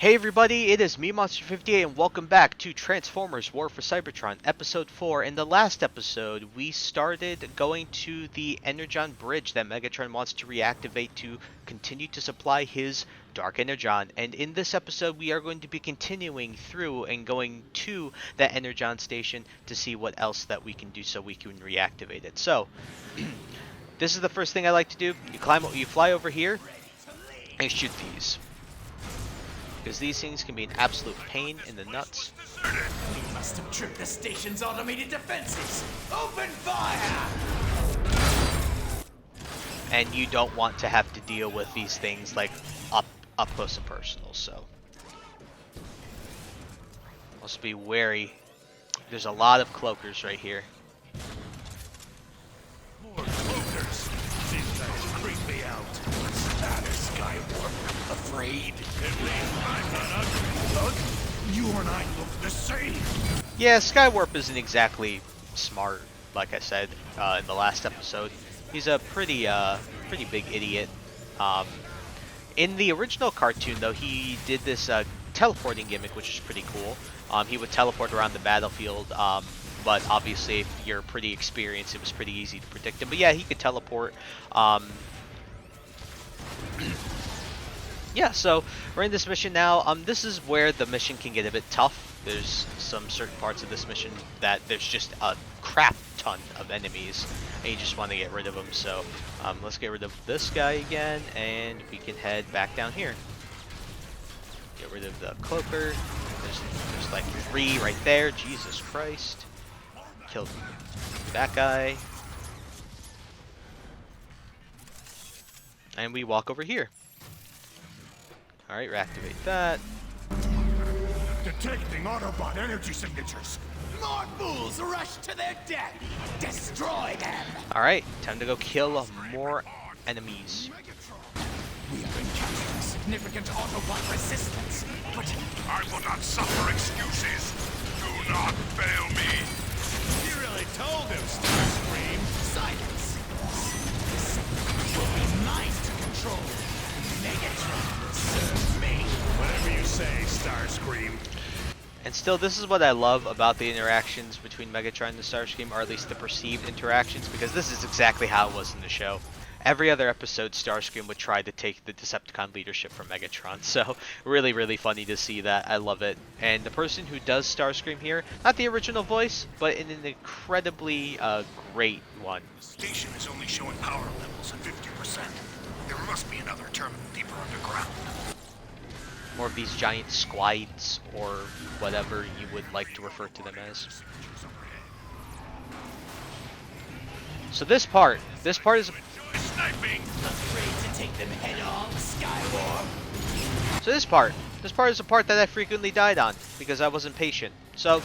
Hey everybody, it is me, Monster58, and welcome back to Transformers War for Cybertron, Episode 4. In the last episode, we started going to the Energon Bridge that Megatron wants to reactivate to continue to supply his Dark Energon. And in this episode, we are going to be continuing through and going to that Energon station to see what else that we can do so we can reactivate it. So, this is the first thing I like to do. You fly over here and shoot these. Because these things can be an absolute pain in the nuts. We must have tripped the station's automated defenses. Open fire! And you don't want to have to deal with these things like up close and personal, so must be wary. There's a lot of cloakers right here. More cloakers. These guys creep me out. What's that, a Skywarp? Afraid? At least I'm not ugly, Thug. You and I look the same. Yeah, Skywarp isn't exactly smart, like I said in the last episode. He's a pretty big idiot. In the original cartoon, though, he did this teleporting gimmick, which is pretty cool. He would teleport around the battlefield, but obviously if you're pretty experienced, it was pretty easy to predict him. But yeah, he could teleport. Yeah, so we're in this mission now. This is where the mission can get a bit tough. There's some certain parts of this mission that there's just a crap ton of enemies, and you just want to get rid of them. So let's get rid of this guy again, and we can head back down here. Get rid of the cloaker. There's like 3 right there. Jesus Christ. Killed that guy. And we walk over here. Alright, reactivate that. Detecting Autobot energy signatures. More fools rush to their death. Destroy them. Alright, time to go kill more enemies. We have encountering significant Autobot resistance, but I will not suffer excuses. Do not fail me. you really told him, Starscream. Silence. This will be mine to control. Megatron serves me. Whatever you say, Starscream. And still, this is what I love about the interactions between Megatron and Starscream, or at least the perceived interactions, because this is exactly how it was in the show. Every other episode, Starscream would try to take the Decepticon leadership from Megatron, so really, really funny to see that. I love it. And the person who does Starscream here, not the original voice, but in an incredibly great one. The station is only showing power levels at 50%. There must be another terminal deeper underground. More of these giant squides, or whatever you would like to refer to them as. So this part is Sniping! Afraid to take them head on, Skywarp. So this part is a part that I frequently died on because I wasn't patient. So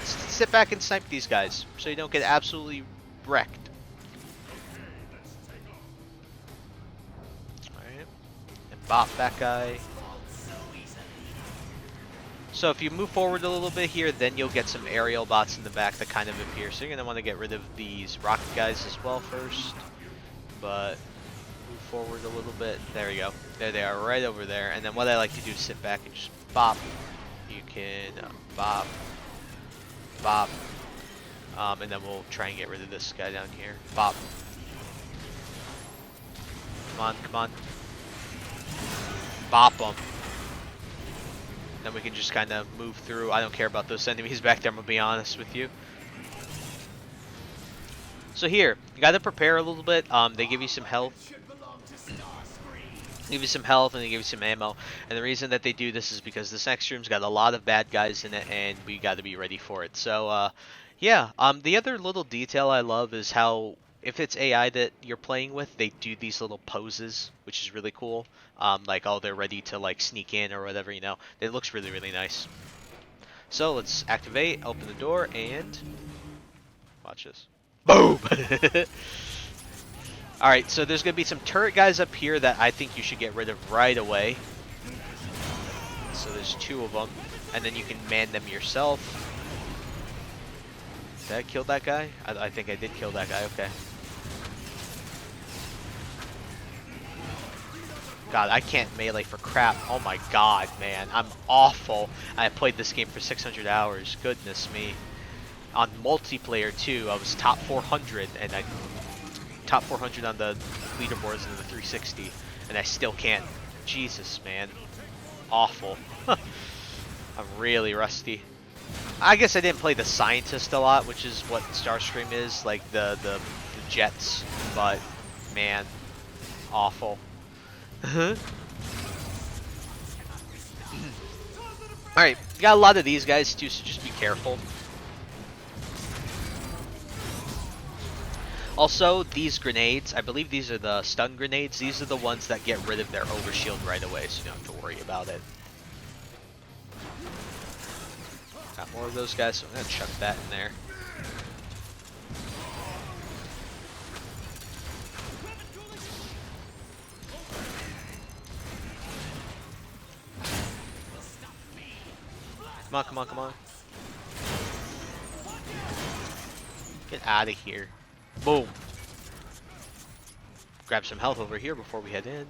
sit back and snipe these guys so you don't get absolutely wrecked. Alright. And bop that guy. So if you move forward a little bit here, then you'll get some aerial bots in the back that kind of appear. So you're going to want to get rid of these rocket guys as well first. But move forward a little bit. There we go. There they are, right over there. And then what I like to do is sit back and just bop. You can bop, bop, and then we'll try and get rid of this guy down here. Bop. Come on, come on. Bop them. Then we can just kind of move through. I don't care about those enemies back there, I'm gonna be honest with you. So here, you gotta prepare a little bit. They give you some health. Give you some health and they give you some ammo. And the reason that they do this is because this next room's got a lot of bad guys in it and we gotta be ready for it. So yeah, the other little detail I love is how if it's AI that you're playing with, they do these little poses, which is really cool. Like, oh, they're ready to like sneak in or whatever, you know. It looks really, really nice. So let's activate, open the door, and watch this. Boom! Alright, so there's going to be some turret guys up here that I think you should get rid of right away. So there's 2 of them. And then you can man them yourself. Did I kill that guy? I think I did kill that guy, okay. God, I can't melee for crap. Oh my god, man. I'm awful. I played this game for 600 hours. Goodness me. On multiplayer, too, I was top 400, and I... top 400 on the leaderboards in the 360, and I still can't. Jesus, man. Awful. I'm really rusty. I guess I didn't play the Scientist a lot, which is what Starscream is, like the jets, but, man, awful. Alright, got a lot of these guys too, so just be careful. Also, these grenades, I believe these are the stun grenades, these are the ones that get rid of their overshield right away, so you don't have to worry about it. Got more of those guys, so I'm gonna chuck that in there. Come on, come on, come on. Get out of here. Boom. Grab some health over here before we head in.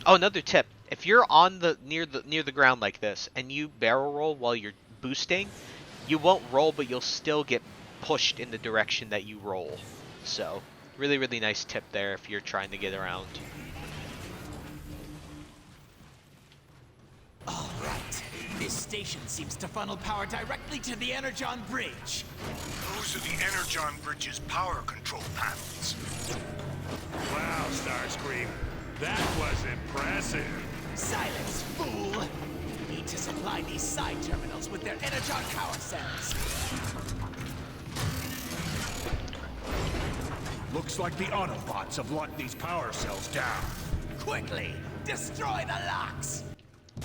Oh, another tip. If you're on the near the ground like this and you barrel roll while you're boosting, you won't roll, but you'll still get pushed in the direction that you roll. So, really, really nice tip there if you're trying to get around. All right. This station seems to funnel power directly to the Energon Bridge. Those are the Energon Bridge's power control panels. Wow, Starscream. That was impressive. Silence, fool! We need to supply these side terminals with their Energon power cells. Looks like the Autobots have locked these power cells down. Quickly, destroy the locks!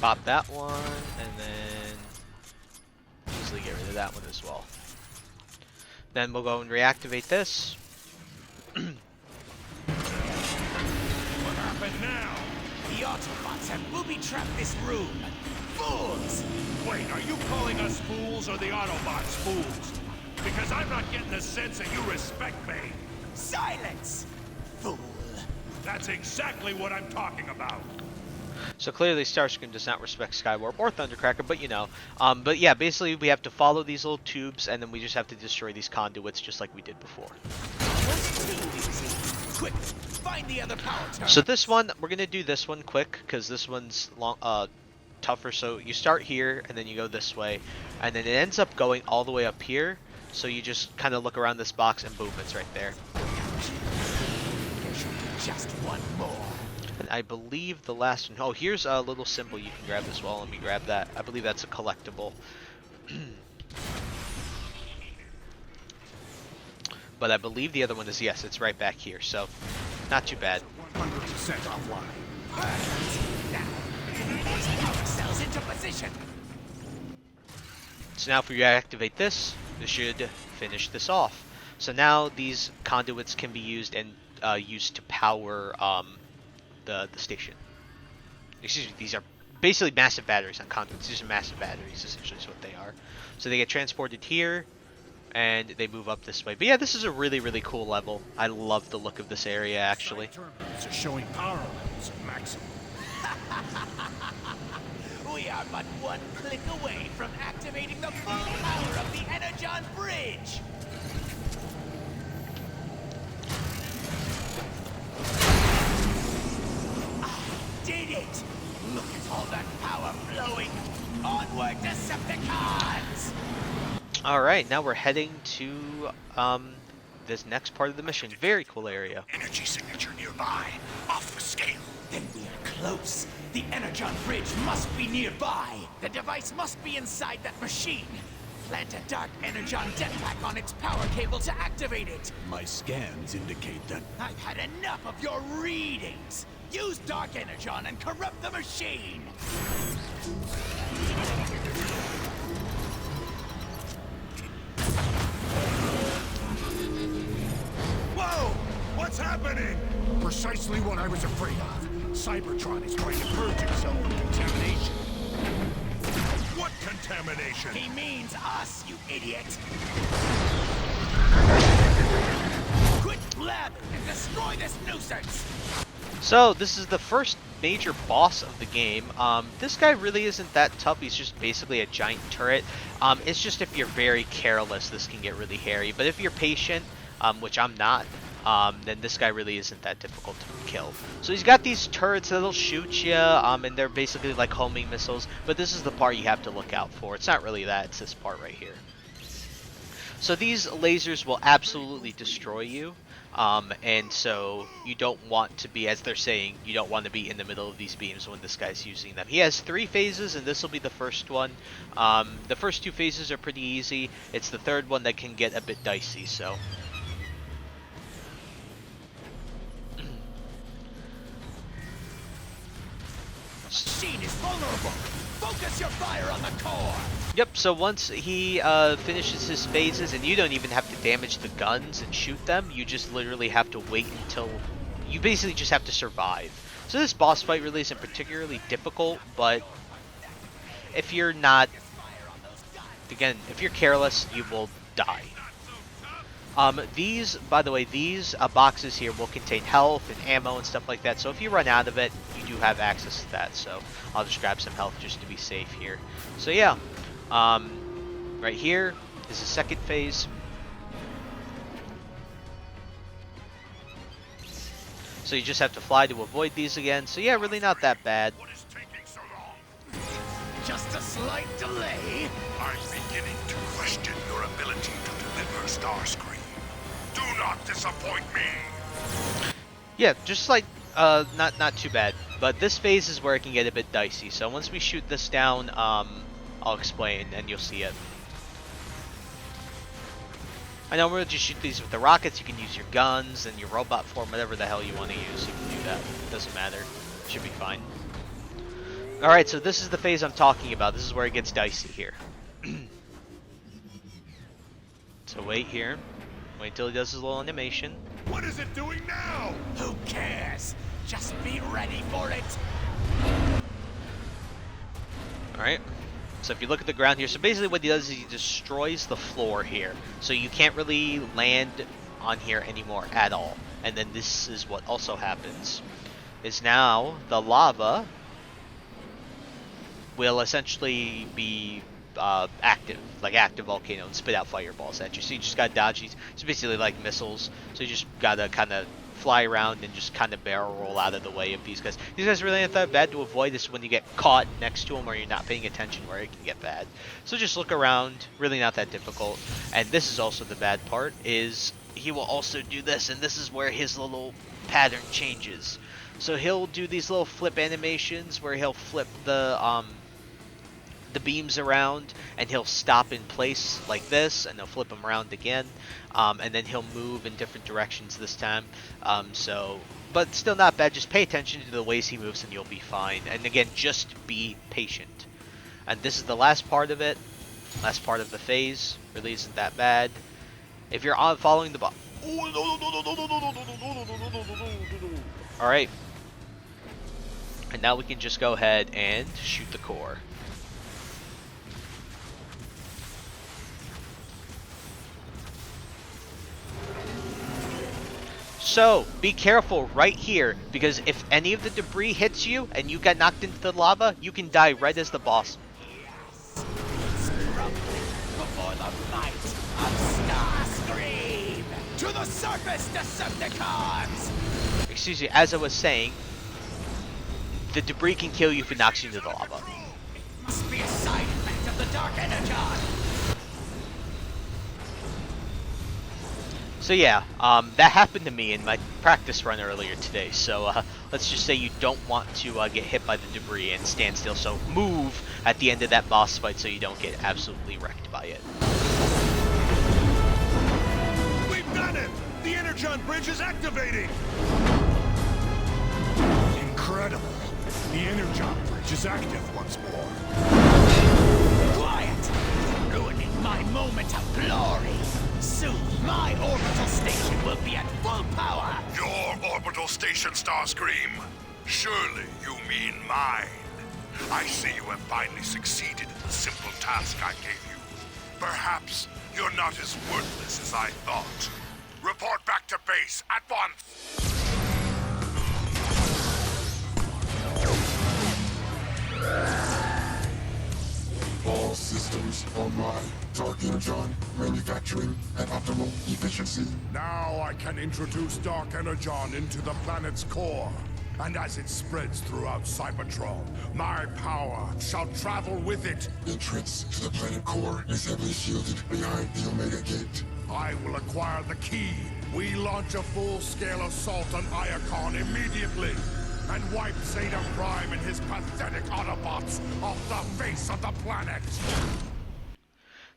Pop that one, and then easily get rid of that one as well. Then we'll go and reactivate this. What happened now? The Autobots have booby-trapped this room. Fools! Wait, are you calling us fools or the Autobots fools? Because I'm not getting the sense that you respect me. Silence! Fool! That's exactly what I'm talking about. So clearly Starscream does not respect Skywarp or Thundercracker, but you know. But yeah, basically we have to follow these little tubes, and then we just have to destroy these conduits just like we did before. Quick, find the other power turret. So this one, we're gonna do this one quick, because this one's long, tougher. So you start here, and then you go this way, and then it ends up going all the way up here. So you just kind of look around this box, and boom, it's right there. There should be just one more. And I believe the last one, oh, here's a little symbol you can grab as well. Let me grab that. I believe that's a collectible. But I believe the other one is, yes, it's right back here. So, not too bad. 100% offline. Now, these power cells into position. So now if we reactivate this, this should finish this off. So now these conduits can be used and used to power the station. Excuse me, these are basically massive batteries, not conduits. These are massive batteries, essentially is what they are. So they get transported here, and they move up this way. But yeah, this is a really, really cool level. I love the look of this area, actually. Terminals are showing power levels at maximum. We are but one click away from activating the full power of the Energon Bridge. Did it! Look at all that power flowing! Onward, Decepticons! Alright, now we're heading to this next part of the mission. Very cool area. Energy signature nearby. Off the scale. Then we are close. The Energon Bridge must be nearby. The device must be inside that machine. Plant a Dark Energon jetpack on its power cable to activate it. My scans indicate that... I've had enough of your readings. Use Dark Energon and corrupt the machine. Whoa! What's happening? Precisely what I was afraid of. Cybertron is trying to purge himself from contamination. What contamination? He means us, you idiot. Quit blabbing and destroy this nuisance! So this is the first major boss of the game. This guy really isn't that tough. He's just basically a giant turret. It's just if you're very careless, this can get really hairy. But if you're patient, which I'm not, then this guy really isn't that difficult to kill. So he's got these turrets that'll shoot you, and they're basically like homing missiles. But this is the part you have to look out for. It's not really that. It's this part right here. So these lasers will absolutely destroy you. And so you don't want to be, as they're saying, you don't want to be in the middle of these beams when this guy's using them. He has 3 phases, and this will be the first one. The first 2 phases are pretty easy. It's the third one that can get a bit dicey, so. Machine is vulnerable! Focus your fire on the core! Yep, so once he finishes his phases, and you don't even have to damage the guns and shoot them, you just literally have to wait until... You basically just have to survive. So this boss fight really isn't particularly difficult, but if you're not... Again, if you're careless, you will die. These, by the way, these boxes here will contain health and ammo and stuff like that, so if you run out of it, you do have access to that, so I'll just grab some health just to be safe here. So yeah, right here is the second phase. So you just have to fly to avoid these again, so yeah, really not that bad. What is taking so long? Just a slight delay? I'm beginning to question your ability to deliver, Starscream. Do not disappoint me. Yeah, just like, not too bad. But this phase is where it can get a bit dicey. So once we shoot this down, I'll explain and you'll see it. I know we'll just shoot these with the rockets. You can use your guns and your robot form, whatever the hell you want to use. You can do that. Doesn't matter. Should be fine. Alright, so this is the phase I'm talking about. This is where it gets dicey here. So wait here. Wait till he does his little animation. What is it doing now? Who cares? Just be ready for it! Alright. So if you look at the ground here, so basically what he does is he destroys the floor here. So you can't really land on here anymore at all. And then this is what also happens. Is now the lava will essentially be active, like active volcano, and spit out fireballs at you. So you just gotta dodge these. It's basically like missiles. So you just gotta kind of fly around and just kind of barrel roll out of the way of these guys. These guys really aren't that bad to avoid. This when you get caught next to them or you're not paying attention where it can get bad. So just look around. Really not that difficult. And this is also the bad part, is he will also do this, and this is where his little pattern changes. So he'll do these little flip animations where he'll flip the beams around, and he'll stop in place like this, and he'll flip them around again, and then he'll move in different directions this time. But still not bad. Just pay attention to the ways he moves and you'll be fine. And again, just be patient. And this is the last part of it. Last part of the phase. Really isn't that bad. If you're following the Alright. And now we can just go ahead and shoot the core. So, be careful right here, because if any of the debris hits you and you get knocked into the lava, you can die right as the boss. Yes! It's crumbling before the might of Starscream! To the surface, Decepticons! Excuse me, as I was saying, the debris can kill you if it knocks you into the lava. It must be a side effect of the Dark Energon! So yeah, that happened to me in my practice run earlier today. So let's just say you don't want to get hit by the debris and stand still. So move at the end of that boss fight so you don't get absolutely wrecked by it. We've done it! The Energon Bridge is activating! Incredible! The Energon Bridge is active once more. Quiet! You're ruining my moment of glory! Soon, my orbital station will be at full power! Your orbital station, Starscream? Surely you mean mine. I see you have finally succeeded in the simple task I gave you. Perhaps you're not as worthless as I thought. Report back to base at once! All systems online. Dark Energon, manufacturing at optimal efficiency. Now I can introduce Dark Energon into the planet's core. And as it spreads throughout Cybertron, my power shall travel with it. Entrance to the planet core is heavily shielded behind the Omega Gate. I will acquire the key. We launch a full-scale assault on Iacon immediately. And wipe Zeta Prime and his pathetic Autobots off the face of the planet.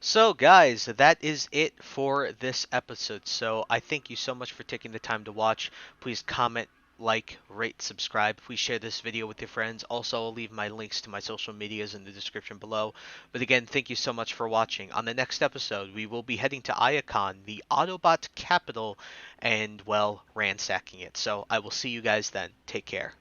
So guys, that is it for this episode. So I thank you so much for taking the time to watch. Please comment, like, rate, subscribe. Please share this video with your friends. Also, I'll leave my links to my social medias in the description below. But again, thank you so much for watching. On the next episode, we will be heading to Iacon, the Autobot capital, and, well, ransacking it. So I will see you guys then. Take care.